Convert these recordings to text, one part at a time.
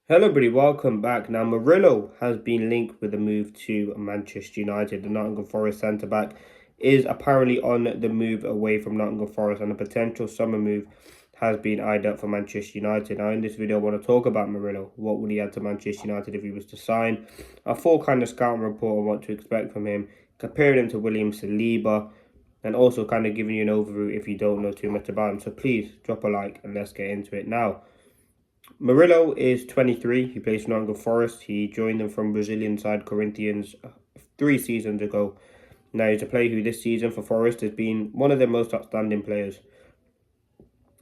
Hello, everybody. Welcome back. Now, Murillo has been linked with a move to Manchester United. The Nottingham Forest centre back is apparently on the move away from Nottingham Forest, and a potential summer move has been eyed up for Manchester United. Now, in this video, I want to talk about Murillo. What would he add to Manchester United if he was to sign? A full kind of scouting report on what to expect from him, comparing him to William Saliba, and also kind of giving you an overview if you don't know too much about him. So please drop a like and let's get into it now. Murillo is 23. He plays for Nottingham Forest. He joined them from Brazilian side Corinthians 3 seasons ago. Now, he's a player who this season for Forest has been one of their most outstanding players.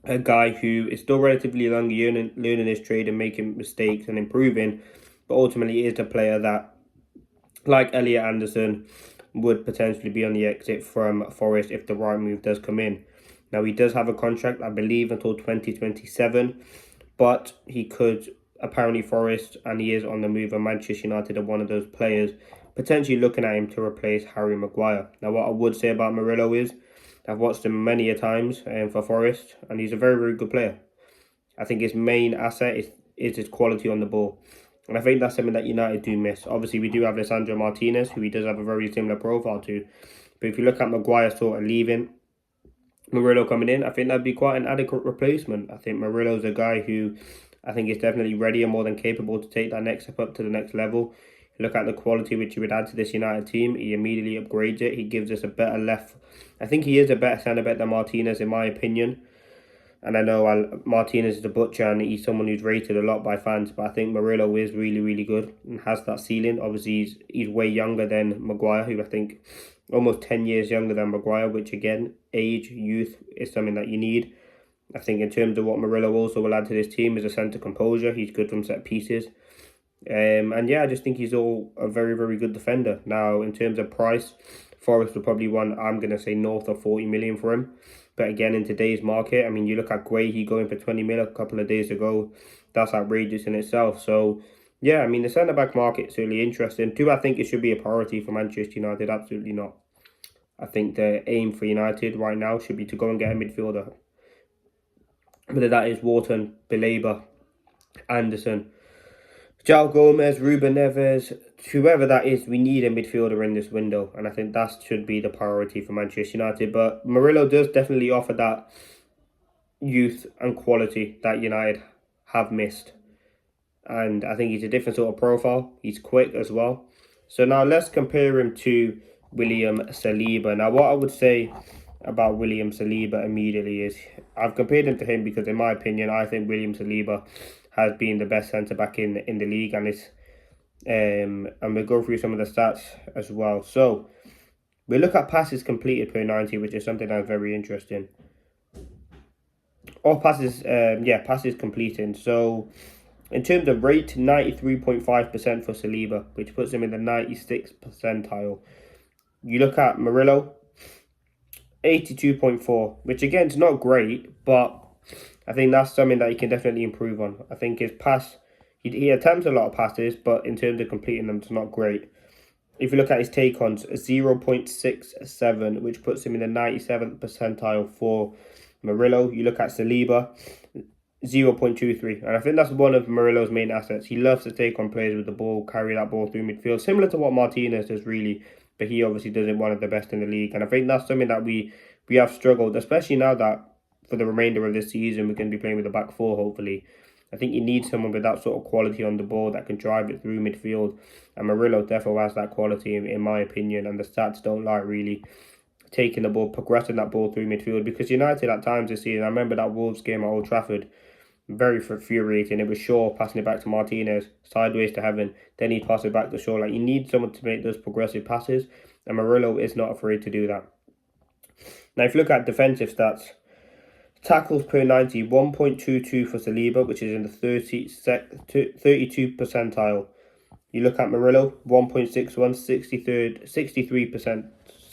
A guy who is still relatively young, learning his trade and making mistakes and improving, but ultimately is a player that, like Elliot Anderson, would potentially be on the exit from Forest if the right move does come in. Now, he does have a contract, I believe, until 2027. But he could, apparently Forest, and he is on the move, and Manchester United are one of those players potentially looking at him to replace Harry Maguire. Now, what I would say about Murillo is I've watched him many a times for Forest, and he's a very, very good player. I think his main asset is his quality on the ball. And I think that's something that United do miss. Obviously, we do have Lisandro Martinez, who he does have a very similar profile to. But if you look at Maguire sort of leaving, Murillo coming in, I think that'd be quite an adequate replacement. I think Murillo's a guy who I think is definitely ready and more than capable to take that next step up to the next level. Look at the quality which he would add to this United team. He immediately upgrades it. He gives us a better left. I think he is a better centre back than Martinez, in my opinion. And I know Martinez is a butcher and he's someone who's rated a lot by fans. But I think Murillo is really, really good and has that ceiling. Obviously, he's way younger than Maguire, who I think almost 10 years younger than Maguire, which again, age, youth is something that you need. I think in terms of what Murillo also will add to this team is a centre composure. He's good from set pieces. And yeah, I just think he's all a very, very good defender. Now, in terms of price, Forest will probably want, I'm going to say, north of 40 million for him. But again, in today's market, I mean, you look at Gray, he going for 20 mil a couple of days ago. That's outrageous in itself. So, yeah, I mean, the centre-back market is really interesting. Do I think it should be a priority for Manchester United? Absolutely not. I think the aim for United right now should be to go and get a midfielder. Whether that is Wharton, Belabor, Anderson, João Gomez, Ruben Neves, whoever that is, we need a midfielder in this window. And I think that should be the priority for Manchester United. But Murillo does definitely offer that youth and quality that United have missed. And I think he's a different sort of profile. He's quick as well. So now let's compare him to William Saliba. Now, what I would say about William Saliba immediately is I've compared him to him because, in my opinion, I think William Saliba has been the best centre back in the league, and it's and we'll go through some of the stats as well. So we look at passes completed per 90, which is something that's very interesting. All passes, passes completing. So in terms of rate, 93.5% for Saliba, which puts him in the 96th percentile. You look at Murillo, 82.4, which again is not great, but I think that's something that he can definitely improve on. I think his pass, he attempts a lot of passes, but in terms of completing them, it's not great. If you look at his take-ons, 0.67, which puts him in the 97th percentile for Murillo. You look at Saliba, 0.23. And I think that's one of Murillo's main assets. He loves to take on players with the ball, carry that ball through midfield, similar to what Martinez does, really. But he obviously does it one of the best in the league. And I think that's something that we have struggled, especially now that for the remainder of this season, we're going to be playing with the back four, hopefully. I think you need someone with that sort of quality on the ball that can drive it through midfield. And Murillo definitely has that quality, in my opinion. And the stats don't lie, really. Taking the ball, progressing that ball through midfield. Because United at times this season, I remember that Wolves game at Old Trafford, very infuriating. It was Shaw passing it back to Martinez, sideways to Heaven. Then he'd pass it back to Shaw. Like, you need someone to make those progressive passes. And Murillo is not afraid to do that. Now, if you look at defensive stats, tackles per 90, 1.22 for Saliba, which is in the 32 percentile. You look at Murillo, 1.61,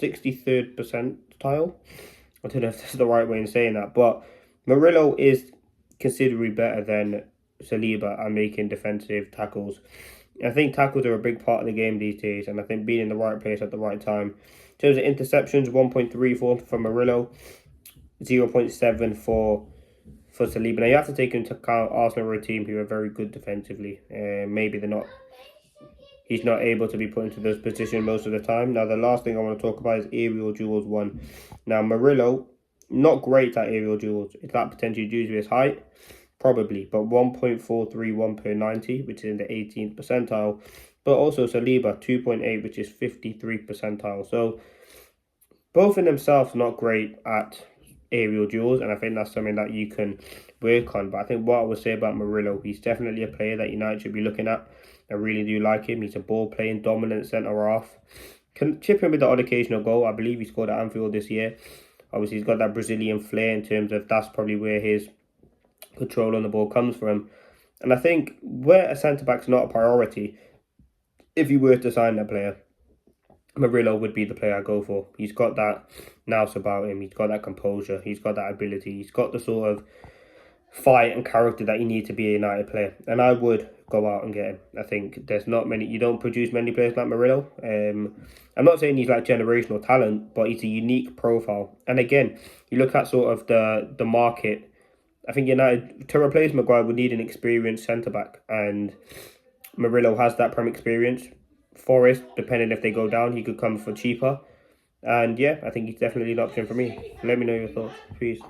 63rd percentile. I don't know if that's the right way in saying that, but Murillo is considerably better than Saliba at making defensive tackles. I think tackles are a big part of the game these days, and I think being in the right place at the right time. In terms of interceptions, 1.34 for Murillo, 0.7 for for Saliba. Now you have to take into account Arsenal are a team who are very good defensively. Maybe they're not. He's not able to be put into those positions most of the time. Now the last thing I want to talk about is aerial duels 1. Now Murillo, not great at aerial duels. Is that potentially due to his height? Probably, but 1.431 per 90, which is in the 18th percentile. But also Saliba, 2.8, which is 53rd percentile. So both in themselves not great at aerial duels, and I think that's something that you can work on. But I think what I would say about Murillo, he's definitely a player that United should be looking at. I really do like him. He's a ball-playing, dominant centre-half. Can chip in with the odd occasional goal. I believe he scored at Anfield this year. Obviously, he's got that Brazilian flair in terms of that's probably where his control on the ball comes from. And I think where a centre-back's not a priority, if you were to sign that player, Murillo would be the player I go for. He's got that nous about him. He's got that composure. He's got that ability. He's got the sort of fight and character that you need to be a United player. And I would go out and get him. I think there's not many. You don't produce many players like Murillo. I'm not saying he's like generational talent, but he's a unique profile. And again, you look at sort of the market. I think United, to replace Maguire, would need an experienced centre-back. And Murillo has that prem experience. Forest, depending if they go down, he could come for cheaper. And yeah, I think he's definitely an option for me. Let me know your thoughts. Peace.